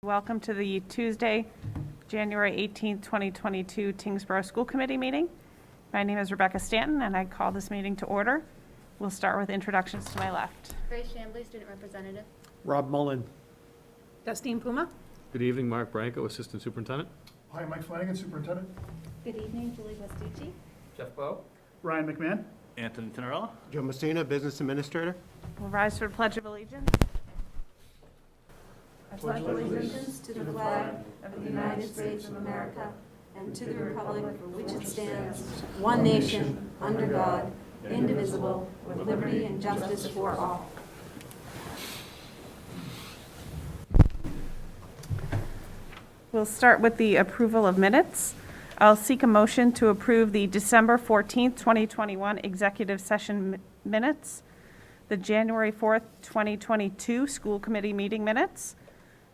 Welcome to the Tuesday, January 18th, 2022 Tyngsborough School Committee meeting. My name is Rebecca Stanton, and I call this meeting to order. We'll start with introductions to my left. Grace Chambly, Student Representative. Rob Mullen. Justine Puma. Good evening, Mark Branco, Assistant Superintendent. Hi, Mike Flanagan, Superintendent. Good evening, Julie Westucci. Jeff Bowe. Ryan McMahon. Anthony Tenerella. Joe Messina, Business Administrator. We'll rise for the Pledge of Allegiance. I pledge allegiance to the flag of the United States of America and to the republic for which it stands, one nation, under God, indivisible, with liberty and justice for all. We'll start with the approval of minutes. I'll seek a motion to approve the December 14th, 2021 executive session minutes, the January 4th, 2022 school committee meeting minutes,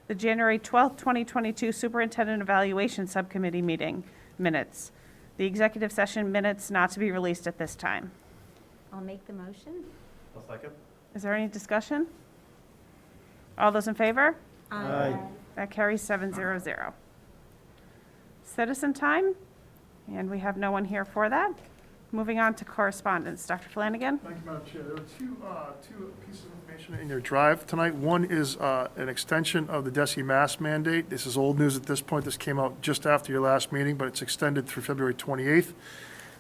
the January 12th, 2022 Superintendent Evaluation Subcommittee meeting minutes, the executive session minutes not to be released at this time. I'll make the motion. I'll second. Is there any discussion? All those in favor? Aye. That carries 700. Citizen time, and we have no one here for that. Moving on to correspondence. Dr. Flanagan? Thank you, Madam Chair. There are two pieces of information in your drive tonight. One is an extension of the DESE mask mandate. This is old news at this point. This came out just after your last meeting, but it's extended through February 28th.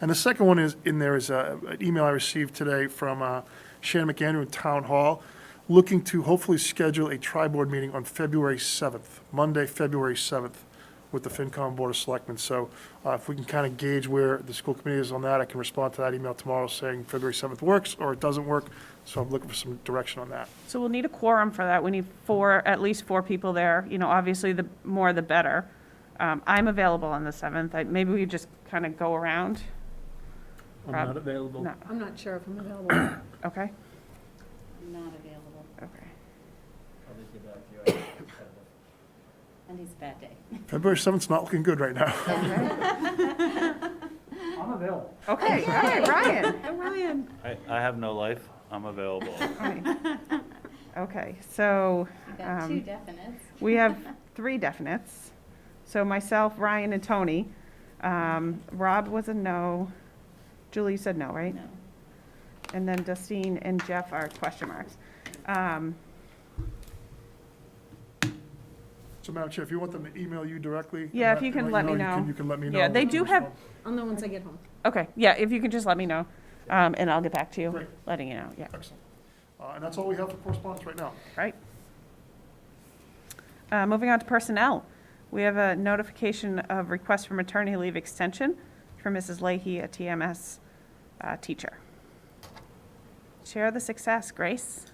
And the second one is an email I received today from Shannon McAndrew in Town Hall, looking to hopefully schedule a tri-board meeting on February 7th, Monday, February 7th, with the FinCom Board of Selectmen. So if we can kind of gauge where the school committee is on that, I can respond to that email tomorrow saying February 7th works or it doesn't work. So I'm looking for some direction on that. So we'll need a quorum for that. We need at least four people there. You know, obviously, the more the better. I'm available on the 7th. Maybe we just kind of go around. I'm Rob? not available. No. I'm not sure if I'm available. Okay. Not available. Okay. I'll just get back to you. Monday's a bad day. February 7th's not looking good right now. I'm available. Okay. All right, Ryan. Hey, Ryan. I have no life. I'm available. Okay. So You got two definites. we have three definites. So myself, Ryan, and Tony. Rob was a no. Julie said no, right? No. And then Justine and Jeff are question marks. So Madam Chair, if you want them to email you directly. Yeah, and if you can let me know. You can let me know. Yeah, they do have, I'll know once I get home. okay, yeah, if you can just let me know, and I'll get back to you, Great. letting you know, yeah, Excellent. And that's all we have for correspondence right now. right? Moving on to personnel. We have a notification of request for maternity leave extension for Mrs. Leahy, a TMS teacher. Share the success, Grace.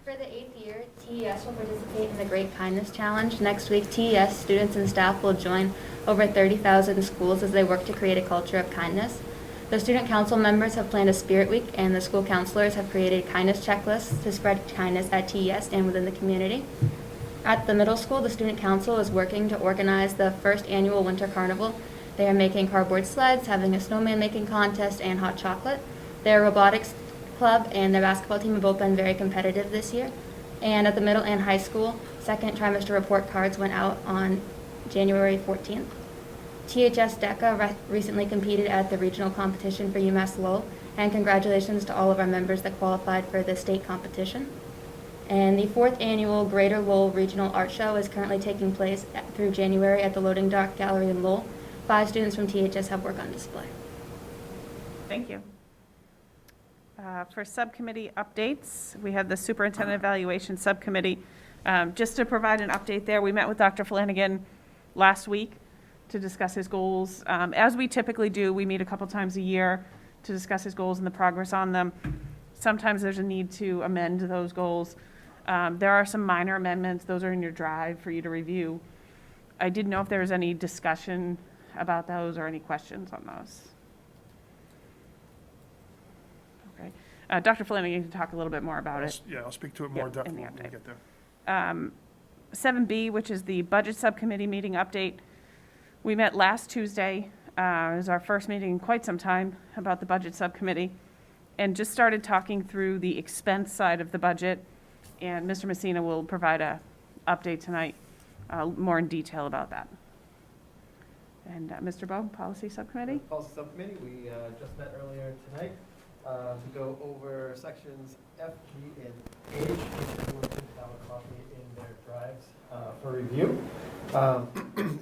For the 8th year, TES will participate in the Great Kindness Challenge. Next week, TES students and staff will join over 30,000 schools as they work to create a culture of kindness. The student council members have planned a spirit week, and the school counselors have created kindness checklists to spread kindness at TES and within the community. At the middle school, the student council is working to organize the first annual winter carnival. They are making cardboard sleds, having a snowman making contest, and hot chocolate. Their robotics club and their basketball team have both been very competitive this year. And at the middle and high school, second trimester report cards went out on January 14th. THS DECA recently competed at the regional competition for UMass Lowell, and congratulations to all of our members that qualified for the state competition. And the 4th annual Greater Lowell Regional Art Show is currently taking place through January at the Loading Dock Gallery in Lowell. 5 students from THS have work on display. Thank you. For subcommittee updates, we have the Superintendent Evaluation Subcommittee. Just to provide an update there, we met with Dr. Flanagan last week to discuss his goals. As we typically do, we meet a couple times a year to discuss his goals and the progress on them. Sometimes there's a need to amend those goals. There are some minor amendments. Those are in your drive for you to review. I didn't know if there was any discussion about those or any questions on those. Okay. Dr. Flanagan can talk a little bit more about it. Yeah, I'll speak to it more Yeah, in definitely the when we update. get there. 7B, which is the Budget Subcommittee meeting update. We met last Tuesday. It was our first meeting in quite some time about the Budget Subcommittee, and just started talking through the expense side of the budget. And Mr. Messina will provide a update tonight more in detail about that. And Mr. Bowe, Policy Subcommittee? Policy Subcommittee, we just met earlier tonight to go over sections F, G, and H, which everyone should have a copy in their drives for review.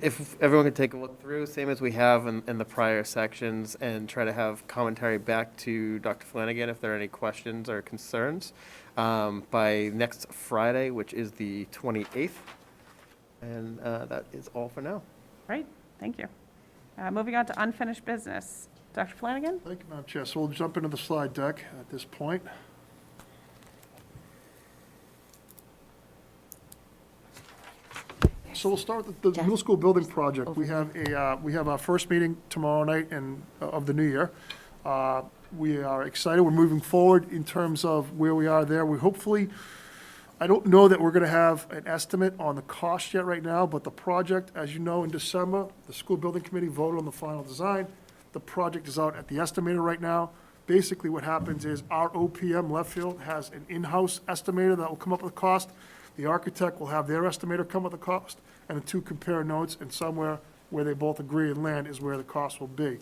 If everyone could take a look through, same as we have in the prior sections, and try to have commentary back to Dr. Flanagan if there are any questions or concerns by next Friday, which is the 28th. And that is all for now. Great, thank you. Moving on to unfinished business. Dr. Flanagan? Thank you, Madam Chair. So we'll jump into the slide deck at this point. So we'll start with the middle school building project. We have our first meeting tomorrow night of the new year. We are excited. We're moving forward in terms of where we are there. We hopefully, I don't know that we're going to have an estimate on the cost yet right now, but the project, as you know, in December, the school building committee voted on the final design. The project is out at the estimator right now. Basically, what happens is our OPM left field has an in-house estimator that will come up with the cost. The architect will have their estimator come up with the cost, and the two compare notes, and somewhere where they both agree and land is where the cost will be.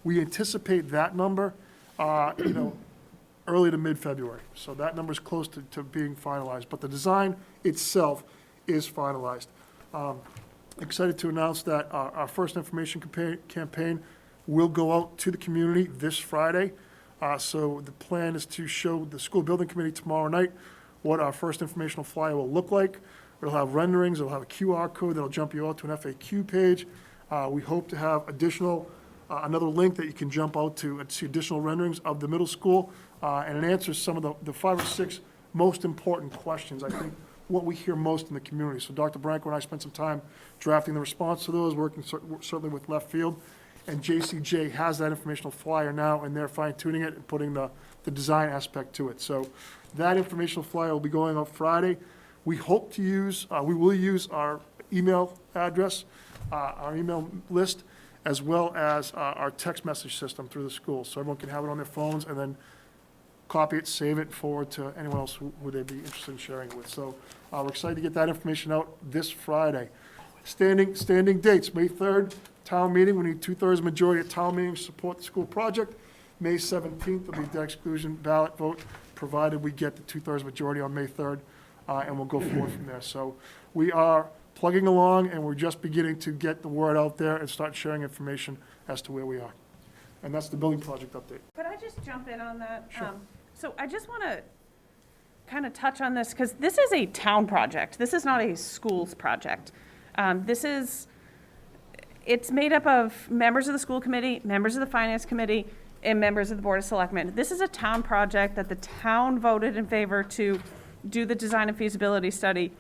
We anticipate that number, early to mid-February. So that number is close to being finalized, but the design itself is finalized. Excited to announce that our first information campaign will go out to the community this Friday. So the plan is to show the school building committee tomorrow night what our first informational flyer will look like. It'll have renderings, it'll have a QR code that'll jump you out to an FAQ page. We hope to have another link that you can jump out to see additional renderings of the middle school, and it answers some of the 5 or 6 most important questions, I think, what we hear most in the community. So Dr. Branco and I spent some time drafting the response to those, working certainly with left field, and JCJ has that informational flyer now, and they're fine-tuning it and putting the design aspect to it. So that informational flyer will be going out Friday. We hope to we will use our email address, our email list, as well as our text message system through the school, so everyone can have it on their phones and then copy it, save it, forward to anyone else who they'd be interested in sharing it with. So we're excited to get that information out this Friday. Standing dates, May 3rd, town meeting. We need 2/3 majority at town meeting to support the school project. May 17th will be debt exclusion ballot vote, provided we get the 2/3 majority on May 3rd, and we'll go forward from there. So we are plugging along, and we're just beginning to get the word out there and start sharing information as to where we are. And that's the building project update. Could I just jump in on that? Sure. So I just want to kind of touch on this, because this is a town project. This is not a schools project. It's made up of members of the school committee, members of the finance committee, and members of the board of selectmen. This is a town project that the town voted in favor to do the design and feasibility study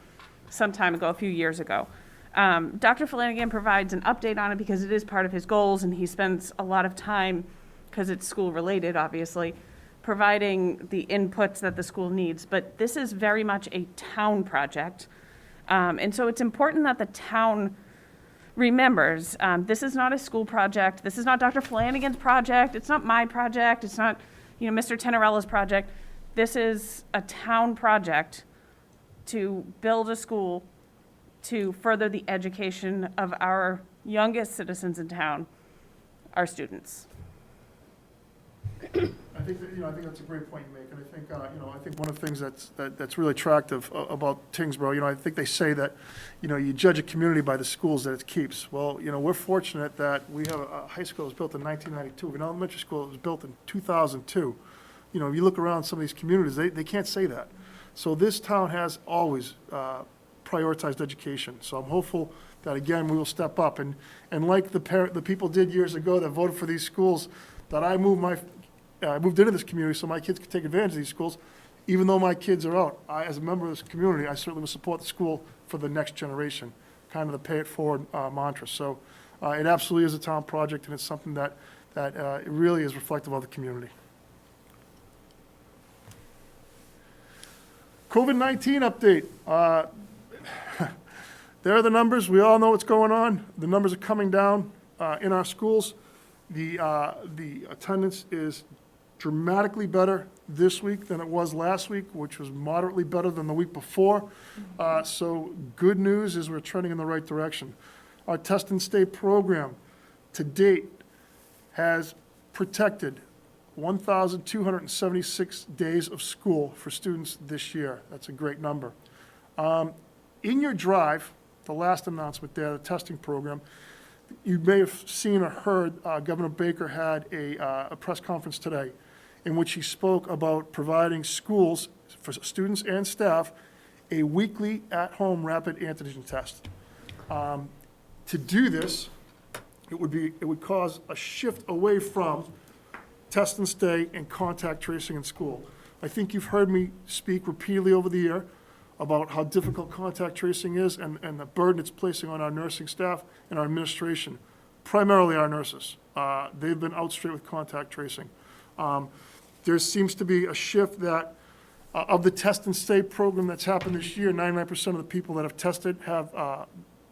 some time ago, a few years ago. Dr. Flanagan provides an update on it because it is part of his goals, and he spends a lot of time, because it's school-related, obviously, providing the inputs that the school needs. But this is very much a town project. And so it's important that the town remembers, this is not a school project. This is not Dr. Flanagan's project. It's not my project. It's not, Mr. Tenerella's project. This is a town project to build a school to further the education of our youngest citizens in town, our students. I think that's a great point you make, and I think one of the things that's really attractive about Tyngsborough, I think they say that, you judge a community by the schools that it keeps. Well, we're fortunate that we have a high school that was built in 1992, an elementary school that was built in 2002. You look around some of these communities, they can't say that. So this town has always prioritized education. So I'm hopeful that, again, we will step up, and like the people did years ago that voted for these schools, that I moved into this community so my kids could take advantage of these schools. Even though my kids are out, as a member of this community, I certainly will support the school for the next generation, kind of the pay it forward mantra. So it absolutely is a town project, and it's something that it really is reflective of the community. COVID-19 update. There are the numbers. We all know what's going on. The numbers are coming down in our schools. The attendance is dramatically better this week than it was last week, which was moderately better than the week before. So good news is we're trending in the right direction. Our test and stay program to date has protected 1,276 days of school for students this year. That's a great number. In your drive, the last announcement there, the testing program, you may have seen or heard Governor Baker had a press conference today in which he spoke about providing schools, for students and staff, a weekly at-home rapid antigen test. To do this, it would cause a shift away from test and stay and contact tracing in school. I think you've heard me speak repeatedly over the year about how difficult contact tracing is and the burden it's placing on our nursing staff and our administration, primarily our nurses. They've been out straight with contact tracing. There seems to be a shift that of the test and stay program that's happened this year, 99% of the people that have tested have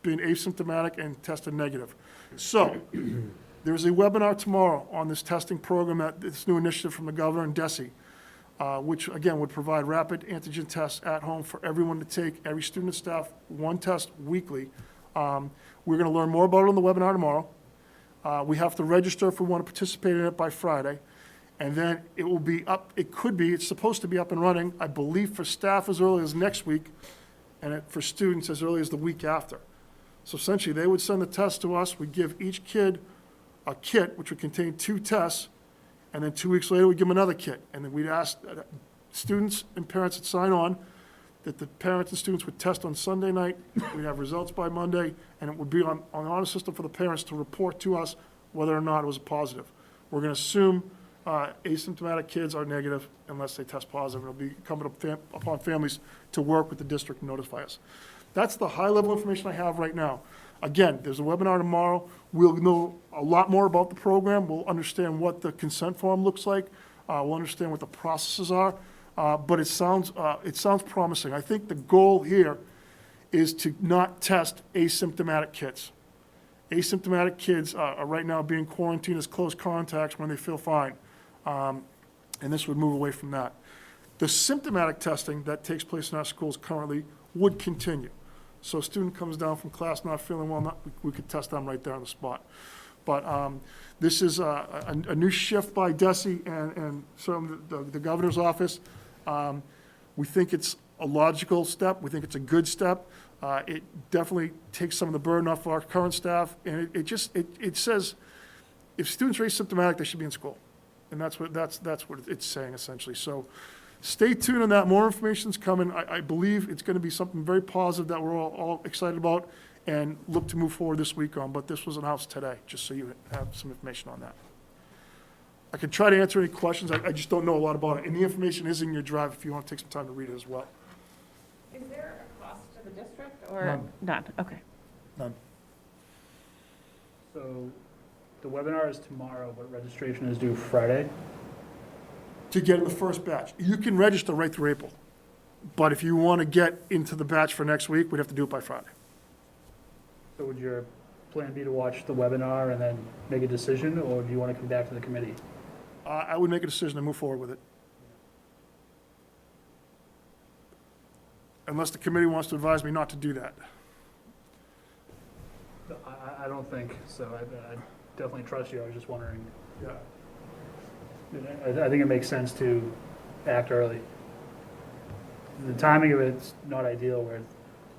been asymptomatic and tested negative. So there's a webinar tomorrow on this testing program, this new initiative from the governor and DESE, which again would provide rapid antigen tests at home for everyone to take, every student and staff, one test weekly. We're going to learn more about it on the webinar tomorrow. We have to register if we want to participate in it by Friday. And then it will be up, it's supposed to be up and running, I believe, for staff as early as next week, and for students as early as the week after. So essentially, they would send the test to us, we'd give each kid a kit, which would contain 2 tests, and then 2 weeks later, we'd give them another kit. And then we'd ask students and parents that sign on, that the parents and students would test on Sunday night, we'd have results by Monday, and it would be on an honor system for the parents to report to us whether or not it was a positive. We're going to assume asymptomatic kids are negative unless they test positive. It'll be incumbent upon families to work with the district and notify us. That's the high-level information I have right now. Again, there's a webinar tomorrow. We'll know a lot more about the program. We'll understand what the consent form looks like. We'll understand what the processes are. But it sounds promising. I think the goal here is to not test asymptomatic kids. Asymptomatic kids are right now being quarantined as close contacts when they feel fine. And this would move away from that. The symptomatic testing that takes place in our schools currently would continue. So a student comes down from class not feeling well, we could test them right there on the spot. But this is a new shift by DESE and certainly the governor's office. We think it's a logical step. We think it's a good step. It definitely takes some of the burden off our current staff. And it says if students are asymptomatic, they should be in school. And that's what it's saying essentially. So stay tuned on that. More information's coming. I believe it's going to be something very positive that we're all excited about and look to move forward this week on. But this was announced today, just so you have some information on that. I can try to answer any questions. I just don't know a lot about it. And the information is in your drive if you want to take some time to read it as well. Is there a cost to the district or? None, okay. None. So the webinar is tomorrow, but registration is due Friday. To get in the first batch. You can register right through April. But if you want to get into the batch for next week, we'd have to do it by Friday. So would your plan be to watch the webinar and then make a decision, or do you want to come back to the committee? I would make a decision to move forward with it. Unless the committee wants to advise me not to do that. I don't think so. I definitely trust you. I was just wondering. Yeah. I think it makes sense to act early. The timing of it's not ideal where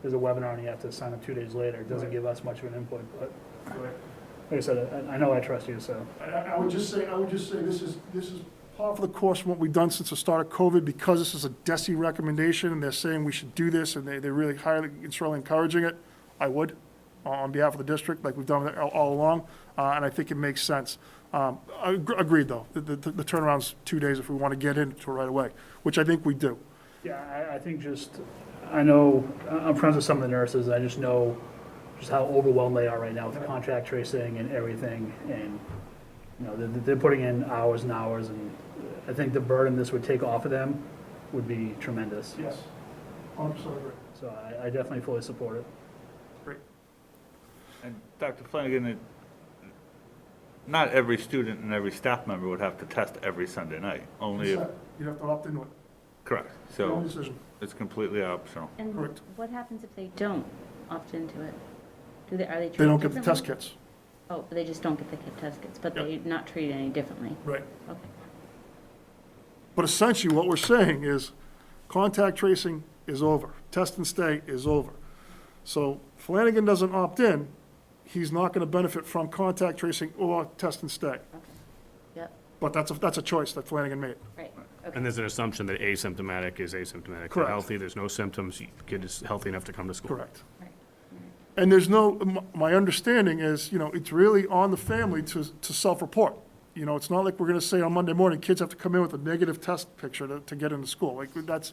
there's a webinar and you have to sign up 2 days later. It doesn't give us much of an input, but like I said, I know I trust you, so. I would just say this is par for the course from what we've done since the start of COVID, because this is a DESE recommendation and they're saying we should do this and they're really highly and strongly encouraging it. I would, on behalf of the district, like we've done all along, and I think it makes sense. Agreed, though. The turnaround's 2 days if we want to get into it right away, which I think we do. Yeah, I think I know, I'm friends with some of the nurses, I just know just how overwhelmed they are right now with the contact tracing and everything, and, you know, they're putting in hours and hours, and I think the burden this would take off of them would be tremendous. Yes, 100% agree. So I definitely fully support it. Great. And Dr. Flanagan, Not every student and every staff member would have to test every Sunday night, only if, You'd have to opt into it. correct. Your own So decision. it's completely optional. And Correct. what happens if they don't opt into it? Are they treated They don't get the test differently? kits. Oh, they just don't get the test kits, but Yep. they're not treated any differently? Right. Okay. But essentially, what we're saying is contact tracing is over. Test and stay is over. So Flanagan doesn't opt in, he's not going to benefit from contact tracing or test and stay. Okay. Yep, But that's a choice that Flanagan made. right, okay. And there's an assumption that asymptomatic is asymptomatic. They're Correct. healthy, there's no symptoms, kid is healthy enough to come to school. Correct. Right. And there's no, my understanding is, it's really on the family to self-report. It's not like we're going to say on Monday morning, kids have to come in with a negative test picture to get into school. Like, that's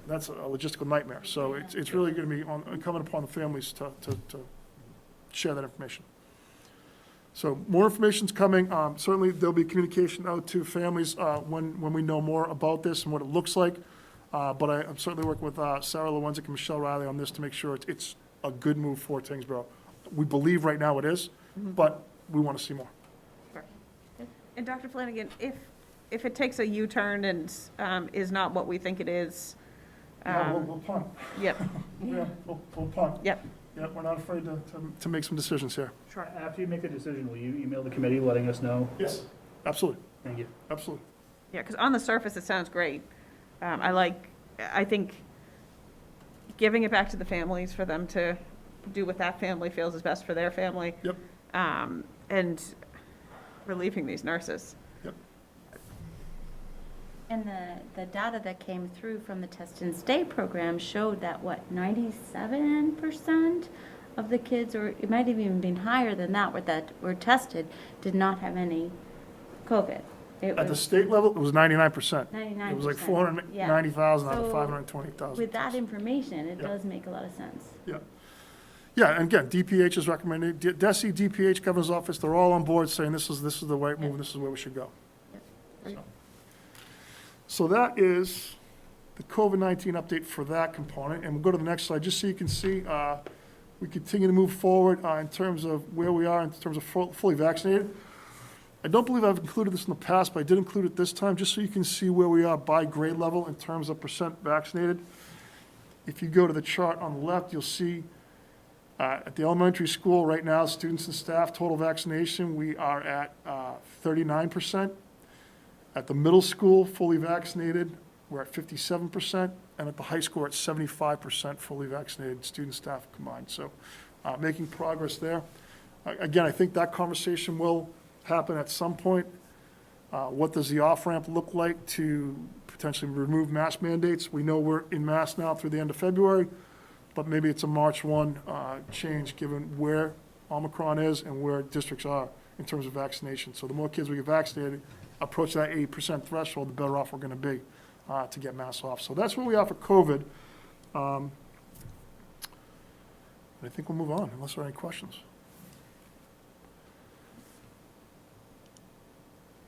a logistical nightmare. So it's really going to be incumbent upon the families to share that information. So more information's coming. Certainly, there'll be communication out to families when we know more about this and what it looks like. But I'm certainly working with Sarah Lewenzik and Michelle Riley on this to make sure it's a good move for Tyngsborough. We believe right now it is, but we want to see more. And Dr. Flanagan, if it takes a U-turn and is not what we think it is, Yeah, we'll punt. yep, Yeah, we'll punt. yep. Yeah, we're not afraid to make some decisions here. Sure. After you make the decision, will you email the committee letting us know? Yes, absolutely, Thank you. absolutely. Yeah, because on the surface, it sounds great. I think giving it back to the families for them to do what that family feels is best for their family. Yep. And relieving these nurses. Yep. And the data that came through from the test and stay program showed that, 97% of the kids, or it might have even been higher than that were tested, did not have any COVID. It At the was state level, it was 99%. 99%. It was like Yeah. 490,000 out of So, 520,000. With that information, it Yep. does make a lot of sense. Yeah, and again, DPH is recommended, DESE, DPH, Governor's Office, they're all on board saying this is the right move, and this is where we should go. Yep. So that is the COVID-19 update for that component, and we'll go to the next slide, just so you can see, we continue to move forward in terms of where we are in terms of fully vaccinated. I don't believe I've included this in the past, but I did include it this time, just so you can see where we are by grade level in terms of percent vaccinated. If you go to the chart on the left, you'll see at the elementary school right now, students and staff, total vaccination, we are at 39%. At the middle school, fully vaccinated, we're at 57%. And at the high school, we're at 75% fully vaccinated, student, staff combined. So making progress there. Again, I think that conversation will happen at some point. What does the off-ramp look like to potentially remove mask mandates? We know we're in mask now through the end of February, but maybe it's a March 1 change given where Omicron is and where districts are in terms of vaccination. So the more kids we get vaccinated, approach that 80% threshold, the better off we're going to be to get masks off. So that's where we are for COVID. I think we'll move on unless there are any questions.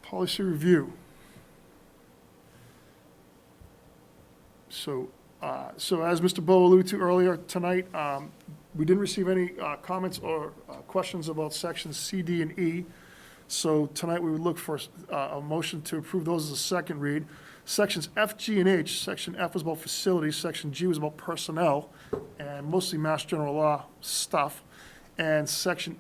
Policy review. So as Mr. Bowe alluded to earlier tonight, we didn't receive any comments or questions about sections C, D, and E. So tonight we would look for a motion to approve those as a second read. Sections F, G, and H, section F was about facilities, section G was about personnel, and mostly Mass General Law stuff. And section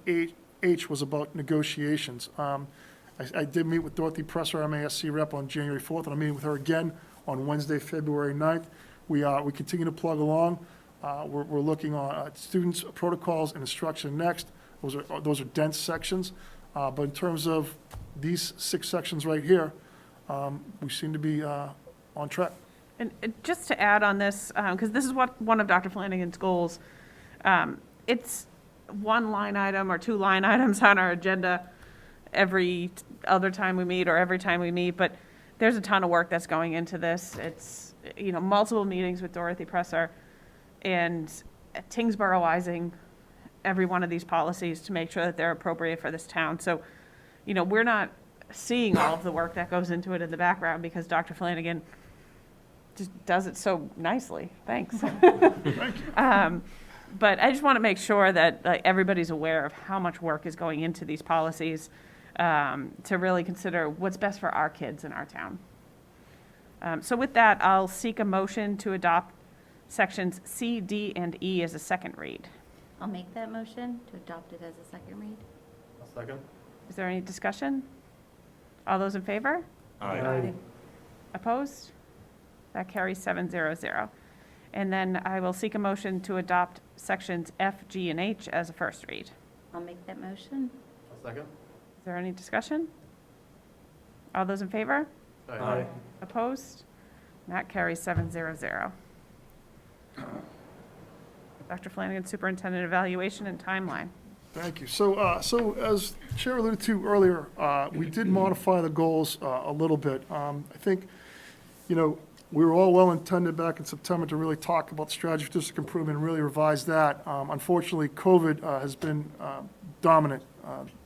H was about negotiations. I did meet with Dorothy Presser, MASC rep, on January 4th, and I'm meeting with her again on Wednesday, February 9th. We continue to plug along. We're looking on students, protocols, and instruction next. Those are dense sections. But in terms of these 6 sections right here, we seem to be on track. And just to add on this, because this is one of Dr. Flanagan's goals, it's one line item or 2 line items on our agenda every other time we meet or every time we meet, but there's a ton of work that's going into this. It's, multiple meetings with Dorothy Presser and Tyngsborough-izing every one of these policies to make sure that they're appropriate for this town. So, we're not seeing all of the work that goes into it in the background because Dr. Flanagan just does it so nicely. Thanks. But I just want to make sure that everybody's aware of how much work is going into these policies. to really consider what's best for our kids in our town. So with that, I'll seek a motion to adopt sections C, D, and E as a second read. I'll make that motion to adopt it as a second read. I'll second. Is there any discussion? All those in favor? Aye. Opposed? That carries 700. And then I will seek a motion to adopt sections F, G, and H as a first read. I'll make that motion. I'll second. Is there any discussion? All those in favor? Aye. Opposed? That carries 700. Dr. Flanagan, Superintendent Evaluation and Timeline. Thank you. So as Chair alluded to earlier, we did modify the goals a little bit. I think, we were all well intended back in September to really talk about the strategy for district improvement and really revise that. Unfortunately, COVID has been dominant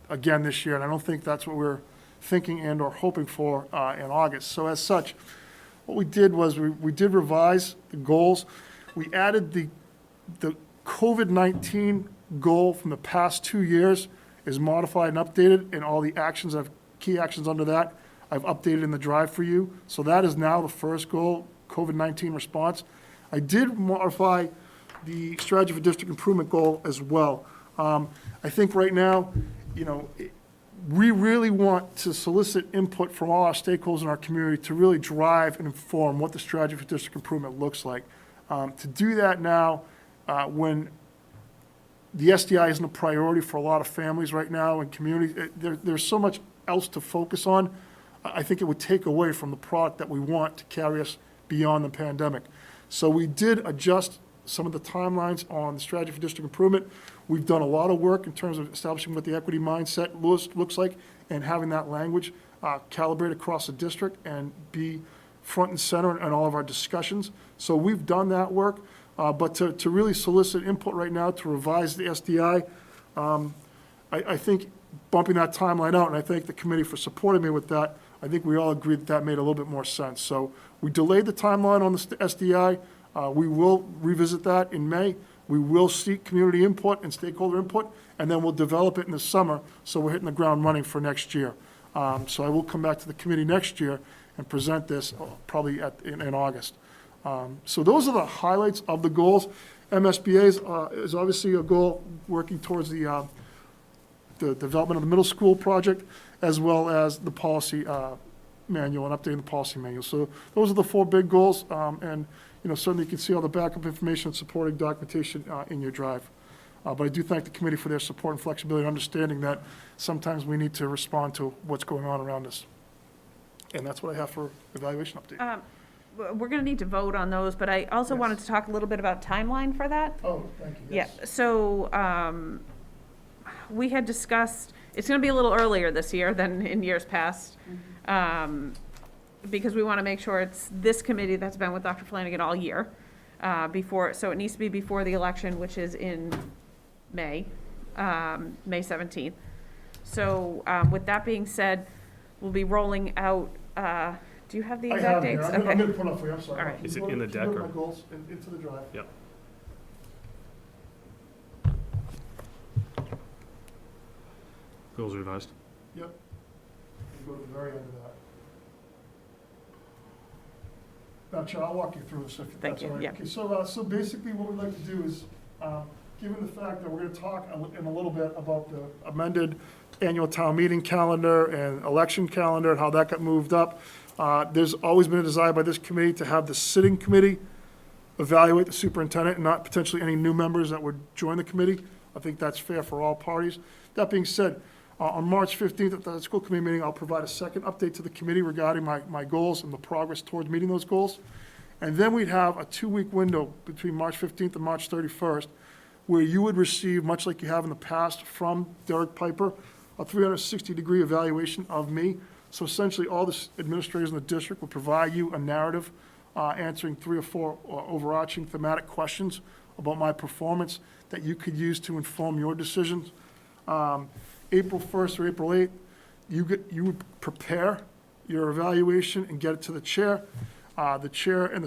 again this year, and I don't think that's what we're thinking and or hoping for in August. So as such, what we did was we did revise the goals. We added the COVID-19 goal from the past 2 years is modified and updated, and all the actions, key actions under that, I've updated in the drive for you. So that is now the first goal, COVID-19 response. I did modify the strategy for district improvement goal as well. I think right now, we really want to solicit input from all our stakeholders in our community to really drive and inform what the strategy for district improvement looks like. To do that now, when the SDI isn't a priority for a lot of families right now and communities, there's so much else to focus on. I think it would take away from the product that we want to carry us beyond the pandemic. So we did adjust some of the timelines on the strategy for district improvement. We've done a lot of work in terms of establishing what the equity mindset looks like and having that language calibrated across the district and be front and center in all of our discussions. So we've done that work, but to really solicit input right now to revise the SDI, I think bumping that timeline out, and I thank the committee for supporting me with that, I think we all agreed that made a little bit more sense. So we delayed the timeline on the SDI. We will revisit that in May. We will seek community input and stakeholder input, and then we'll develop it in the summer, so we're hitting the ground running for next year. So I will come back to the committee next year and present this probably in August. So those are the highlights of the goals. MSBA is obviously a goal working towards the development of the middle school project, as well as the policy manual and updating the policy manual. So those are the 4 big goals, and certainly you can see all the backup information and supporting documentation in your drive. But I do thank the committee for their support and flexibility and understanding that sometimes we need to respond to what's going on around us. And that's what I have for evaluation update. We're going to need to vote on those, but I also Yes. wanted to talk a little bit about timeline for that. Oh, thank you. Yeah, so we had discussed, it's going to be a little earlier this year than in years past, because we want to make sure it's this committee that's been with Dr. Flanagan all year before, so it needs to be before the election, which is in May, May 17th. So with that being said, we'll be rolling out, do you have the I exact have it here. dates? I'm Okay. going to put it up for you, I'm sorry. All right. Can Is you it go in to- the can you deck go to or- my goals into the drive? Yep. Goals revised. Yep. You go to the very end of that. Now, Chair, I'll walk you through this if Thank that's you, all right. yeah. Okay, so basically what we'd like to do is, given the fact that we're going to talk in a little bit about the amended annual town meeting calendar and election calendar and how that got moved up, there's always been a desire by this committee to have the sitting committee evaluate the superintendent and not potentially any new members that would join the committee. I think that's fair for all parties. That being said, on March 15th at the school committee meeting, I'll provide a second update to the committee regarding my goals and the progress towards meeting those goals. And then we'd have a 2-week window between March 15th and March 31st, where you would receive, much like you have in the past from Derek Piper, a 360-degree evaluation of me. So essentially, all the administrators in the district will provide you a narrative answering 3 or 4 overarching thematic questions about my performance that you could use to inform your decisions. April 1st or April 8th, you would prepare your evaluation and get it to the chair. The chair and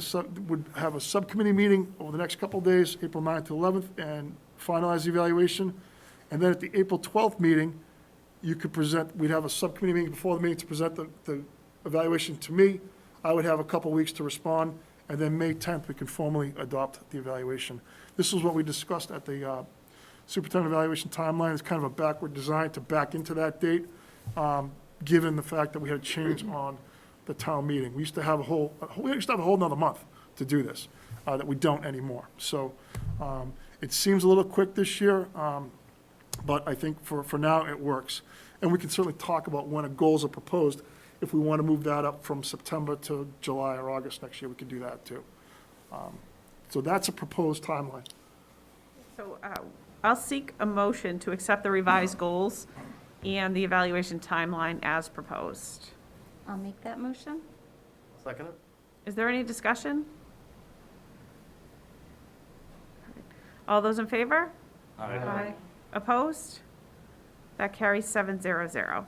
would have a subcommittee meeting over the next couple of days, April 9th to 11th, and finalize the evaluation. And then at the April 12th meeting, you could present, we'd have a subcommittee meeting before the meeting to present the evaluation to me. I would have a couple weeks to respond, and then May 10th, we can formally adopt the evaluation. This is what we discussed at the superintendent evaluation timeline. It's kind of a backward design to back into that date, given the fact that we had a change on the town meeting. We used to have a whole another month to do this, that we don't anymore. So it seems a little quick this year, but I think for now, it works. And we can certainly talk about when goals are proposed. If we want to move that up from September to July or August next year, we can do that too. So that's a proposed timeline. So I'll seek a motion to accept the revised goals and the evaluation timeline as proposed. I'll make that motion. Second it? Is there any discussion? All those in favor? Aye. Opposed? That carries 7-0-0.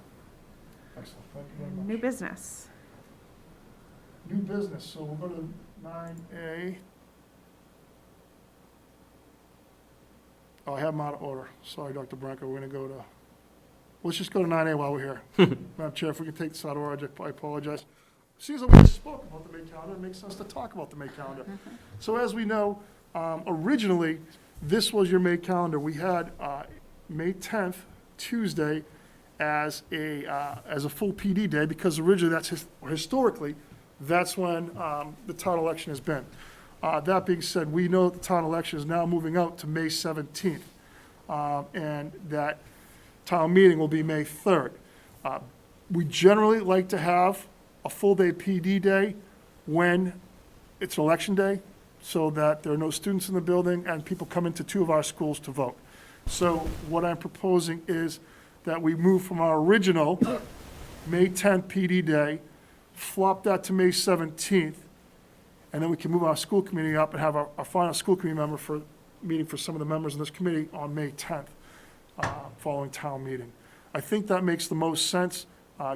Excellent, thank you very much. New business. New business, so we'll go to 9A. Oh, I have them out of order. Sorry, Dr. Branco, we're going to go to, let's just go to 9A while we're here. Madam Chair, if we can take this out of order, I apologize. Seems like we just spoke about the May calendar, it makes sense to talk about the May calendar. So as we know, originally, this was your May calendar. We had May 10th, Tuesday, as a full PD day, because originally, historically, that's when the town election has been. That being said, we know that the town election is now moving out to May 17th, and that town meeting will be May 3rd. We generally like to have a full-day PD day when it's election day, so that there are no students in the building and people come into 2 of our schools to vote. So what I'm proposing is that we move from our original May 10th PD day, flop that to May 17th, and then we can move our school committee up and have our final school committee meeting for some of the members of this committee on May 10th, following town meeting. I think that makes the most sense,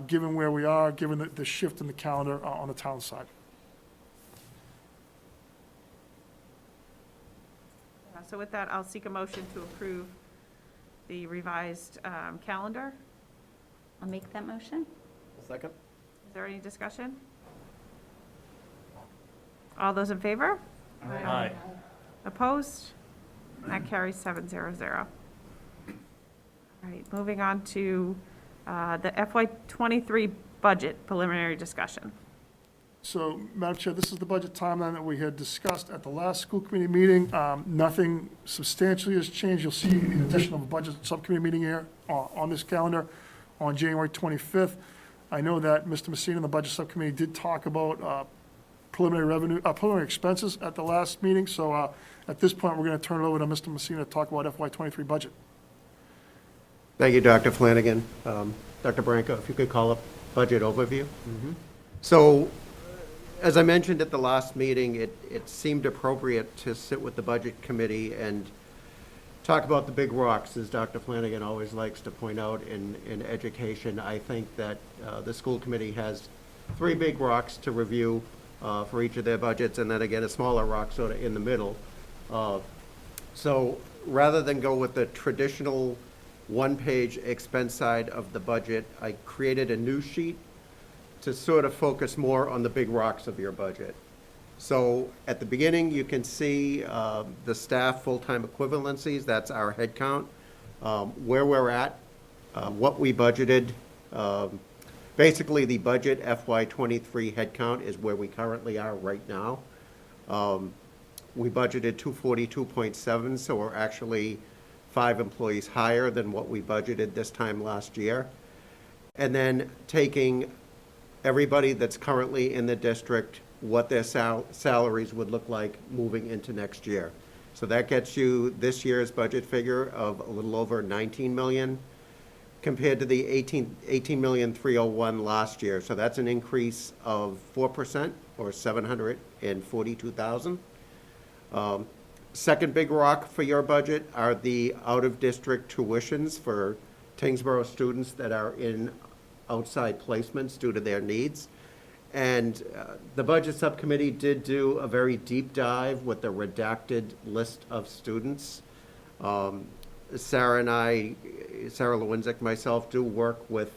given where we are, given the shift in the calendar on the town side. So with that, I'll seek a motion to approve the revised calendar. I'll make that motion. Second? Is there any discussion? All those in favor? Aye. Opposed? That carries 7-0-0. All right, moving on to the FY23 budget preliminary discussion. So, Madam Chair, this is the budget timeline that we had discussed at the last school committee meeting. Nothing substantially has changed. You'll see the addition of a budget subcommittee meeting here on this calendar on January 25th. I know that Mr. Messina and the budget subcommittee did talk about preliminary expenses at the last meeting. So at this point, we're going to turn it over to Mr. Messina to talk about FY23 budget. Thank you, Dr. Flanagan. Dr. Branco, if you could call up budget overview. So, as I mentioned at the last meeting, it seemed appropriate to sit with the budget committee and talk about the big rocks, as Dr. Flanagan always likes to point out in education. I think that the school committee has 3 big rocks to review for each of their budgets, and then again, a smaller rock sort of in the middle. So rather than go with the traditional one-page expense side of the budget, I created a new sheet to sort of focus more on the big rocks of your budget. So at the beginning, you can see the staff full-time equivalencies. That's our head count, where we're at, what we budgeted. Basically, the budget FY23 head count is where we currently are right now. We budgeted 242.7, so we're actually 5 employees higher than what we budgeted this time last year. And then taking everybody that's currently in the district, what their salaries would look like moving into next year. So that gets you this year's budget figure of a little over 19 million compared to the 18,301,000 last year. So that's an increase of 4% or 742,000. Second big rock for your budget are the out-of-district tuitions for Tyngsborough students that are in outside placements due to their needs. And the budget subcommittee did do a very deep dive with the redacted list of students. Sarah and I Sarah Lewinczyk, myself, do work with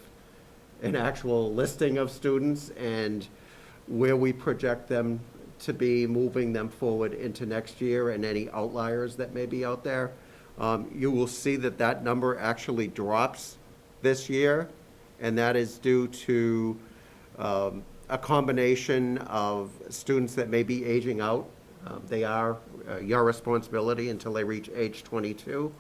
an actual listing of students and where we project them to be, moving them forward into next year and any outliers that may be out there. You will see that that number actually drops this year, and that is due to a combination of students that may be aging out. They are your responsibility until they reach age 22.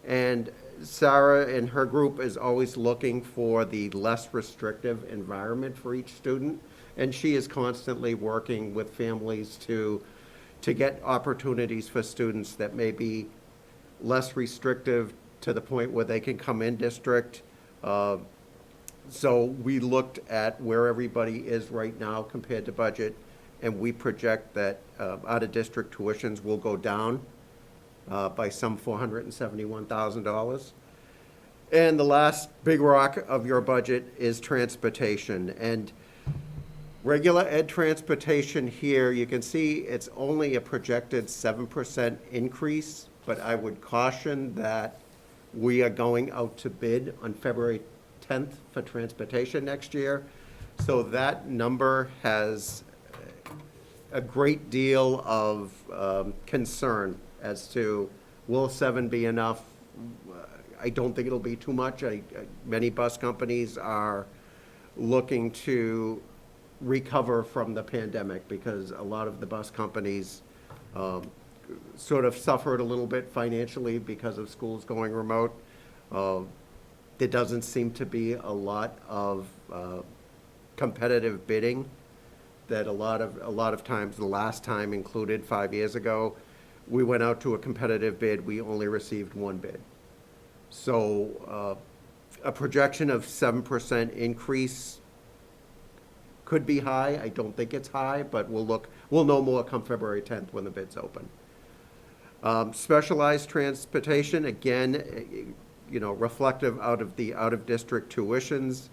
And Sarah and her group is always looking for the less restrictive environment for each student. And she is constantly working with families to get opportunities for students that may be less restrictive to the point where they can come in district. So we looked at where everybody is right now compared to budget, and we project that out-of-district tuitions will go down by some $471,000. And the last big rock of your budget is transportation. And regular ed transportation here, you can see it's only a projected 7% increase, but I would caution that we are going out to bid on February 10th for transportation next year. So that number has a great deal of concern as to, will 7 be enough? I don't think it'll be too much. Many bus companies are looking to recover from the pandemic because a lot of the bus companies sort of suffered a little bit financially because of schools going remote. There doesn't seem to be a lot of competitive bidding that a lot of times, the last time included 5 years ago, we went out to a competitive bid, we only received one bid. So a projection of 7% increase could be high. I don't think it's high, but we'll know more come February 10th when the bid's open. Specialized transportation, again, reflective out of the out-of-district tuitions.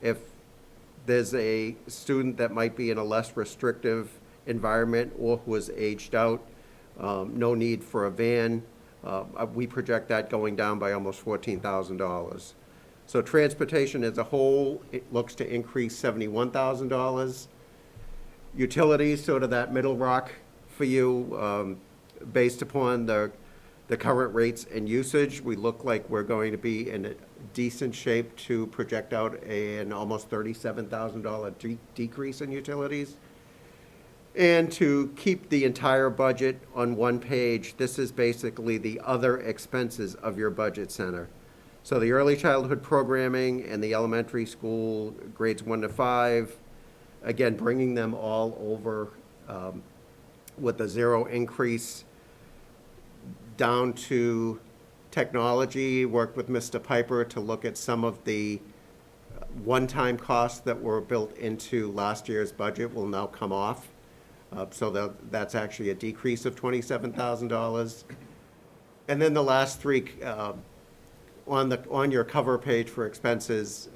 If there's a student that might be in a less restrictive environment or who is aged out, no need for a van. We project that going down by almost $14,000. So transportation as a whole, it looks to increase $71,000. Utilities, sort of that middle rock for you, based upon the current rates and usage, we look like we're going to be in a decent shape to project out an almost $37,000 decrease in utilities. And to keep the entire budget on one page, this is basically the other expenses of your budget center. So the early childhood programming and the elementary school grades 1 to 5, again, bringing them all over with a 0 increase. Down to technology, worked with Mr. Piper to look at some of the one-time costs that were built into last year's budget will now come off. So that's actually a decrease of $27,000. And then the last three, on your cover page for expenses,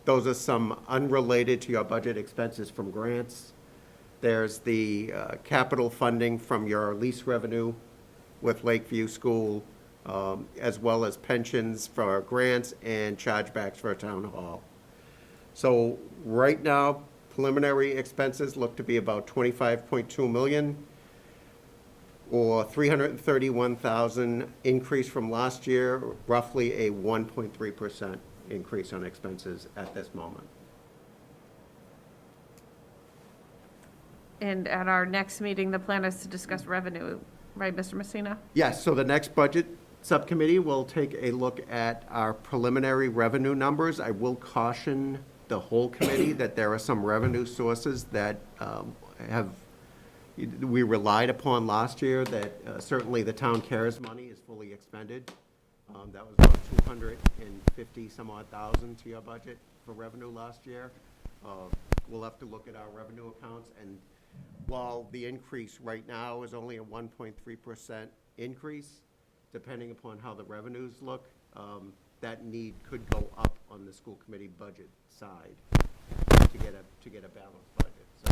those are some unrelated to your budget expenses from grants. There's the capital funding from your lease revenue with Lakeview School, as well as pensions for grants and chargebacks for town hall. So right now, preliminary expenses look to be about $25.2 million, or $331,000 increase from last year, roughly a 1.3% increase on expenses at this moment. And at our next meeting, the plan is to discuss revenue, right, Mr. Messina? Yes, so the next budget subcommittee will take a look at our preliminary revenue numbers. I will caution the whole committee that there are some revenue sources that we relied upon last year, that certainly the town cares money is fully expended. That was about 250 some odd thousand to your budget for revenue last year. We'll have to look at our revenue accounts, and while the increase right now is only a 1.3% increase, depending upon how the revenues look, that need could go up on the school committee budget side to get a balanced budget. So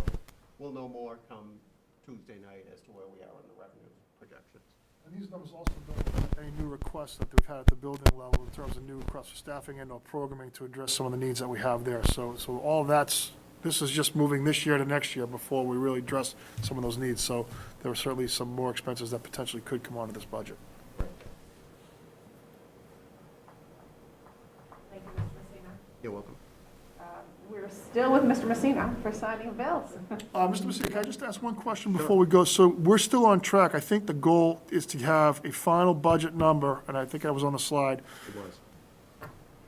we'll know more come Tuesday night as to where we are on the revenue projections. And these numbers also don't reflect any new requests that we've had at the building level in terms of new requests for staffing and or programming to address some of the needs that we have there. So all that's, this is just moving this year to next year before we really address some of those needs. So there are certainly some more expenses that potentially could come onto this budget. Thank you, Mr. Messina. You're welcome. We're still with Mr. Messina for signing of bills. Mr. Messina, can I just ask one question before we go? So we're still on track. I think the goal is to have a final budget number, and I think I was on the slide, It was.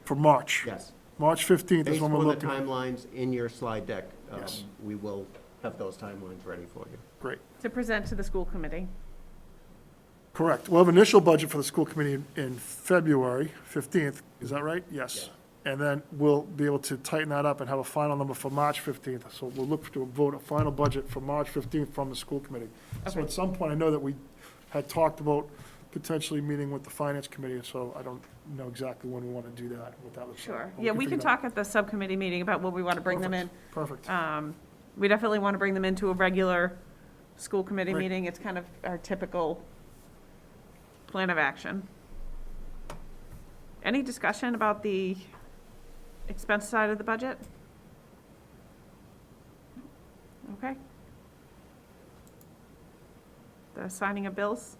for March. Yes. March 15th is Based when we're on the looking. timelines in your slide deck, Yes. we will have those timelines ready for you. Great. To present to the school committee. Correct. We'll have initial budget for the school committee in February 15th. Is that right? Yes. And then we'll be able to tighten that up and have a final number for March 15th. So we'll look to vote a final budget for March 15th from the school committee. So Okay. at some point, I know that we had talked about potentially meeting with the finance committee, so I don't know exactly when we want to do that, what that looks like. Sure. But Yeah, we figure can it out. talk at the subcommittee meeting about what we want to bring them in. Perfect. We definitely want to bring them into a regular school committee Great. meeting. It's kind of our typical plan of action. Any discussion about the expense side of the budget? Okay. The signing of bills?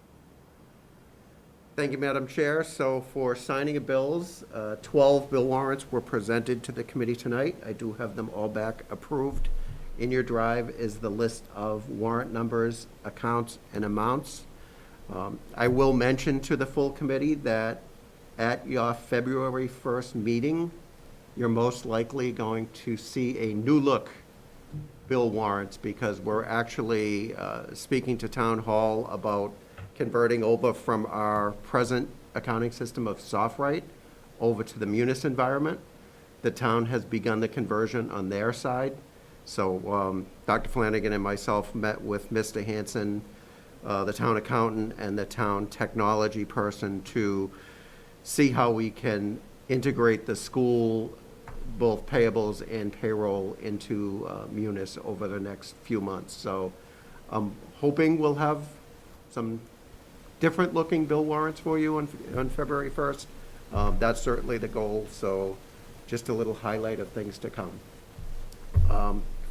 Thank you, Madam Chair. So for signing of bills, 12 bill warrants were presented to the committee tonight. I do have them all back approved. In your drive is the list of warrant numbers, accounts, and amounts. I will mention to the full committee that at your February 1st meeting, you're most likely going to see a new look bill warrants because we're actually speaking to Town Hall about converting over from our present accounting system of SoftWrite over to the Munis environment. The town has begun the conversion on their side. So Dr. Flanagan and myself met with Mr. Hanson, the town accountant, and the town technology person to see how we can integrate the school, both payables and payroll, into Munis over the next few months. So I'm hoping we'll have some different looking bill warrants for you on February 1st. That's certainly the goal, so just a little highlight of things to come.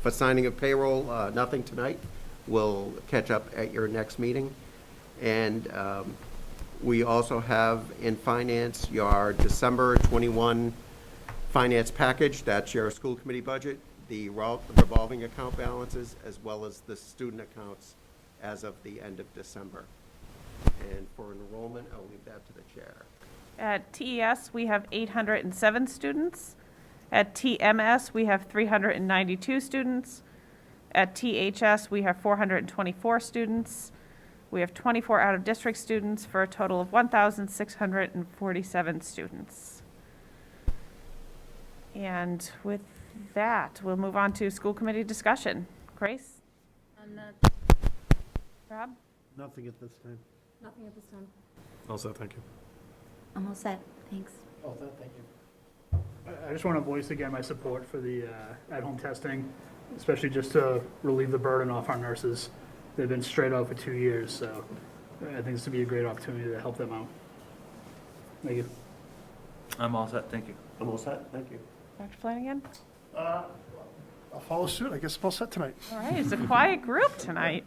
For signing of payroll, nothing tonight. We'll catch up at your next meeting. And we also have in finance your December 21 finance package. That's your school committee budget, the revolving account balances, as well as the student accounts as of the end of December. And for enrollment, I'll leave that to the chair. At TES, we have 807 students. At TMS, we have 392 students. At THS, we have 424 students. We have 24 out-of-district students for a total of 1,647 students. And with that, we'll move on to school committee discussion. Grace? Rob? Nothing at this time. Nothing at this time. Also, thank you. I'm all set, thanks. Oh, thank you. I just want to voice again my support for the at-home testing, especially just to relieve the burden off our nurses. They've been straight out for 2 years, so I think this would be a great opportunity to help them out. Thank you. I'm all set, thank you. I'm all set, thank you. Dr. Flanagan? I'll follow suit. I guess I'm all set tonight. All right, it's a quiet group tonight.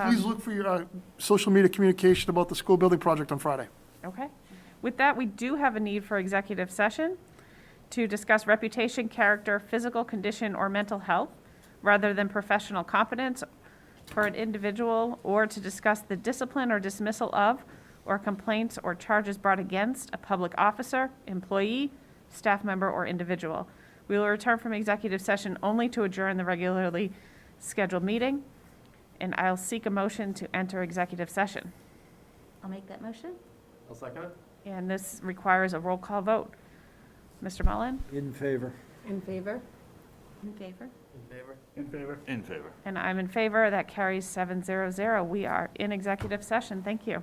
Please look for your social media communication about the school building project on Friday. Okay. With that, we do have a need for executive session to discuss reputation, character, physical condition, or mental health, rather than professional competence for an individual, or to discuss the discipline or dismissal of, or complaints or charges brought against a public officer, employee, staff member, or individual. We will return from executive session only to adjourn the regularly scheduled meeting, and I'll seek a motion to enter executive session. I'll make that motion. I'll second it. And this requires a roll call vote. Mr. Mullen? In favor. In favor? In favor? In favor. In favor? In favor. And I'm in favor. That carries 700. We are in executive session. Thank you.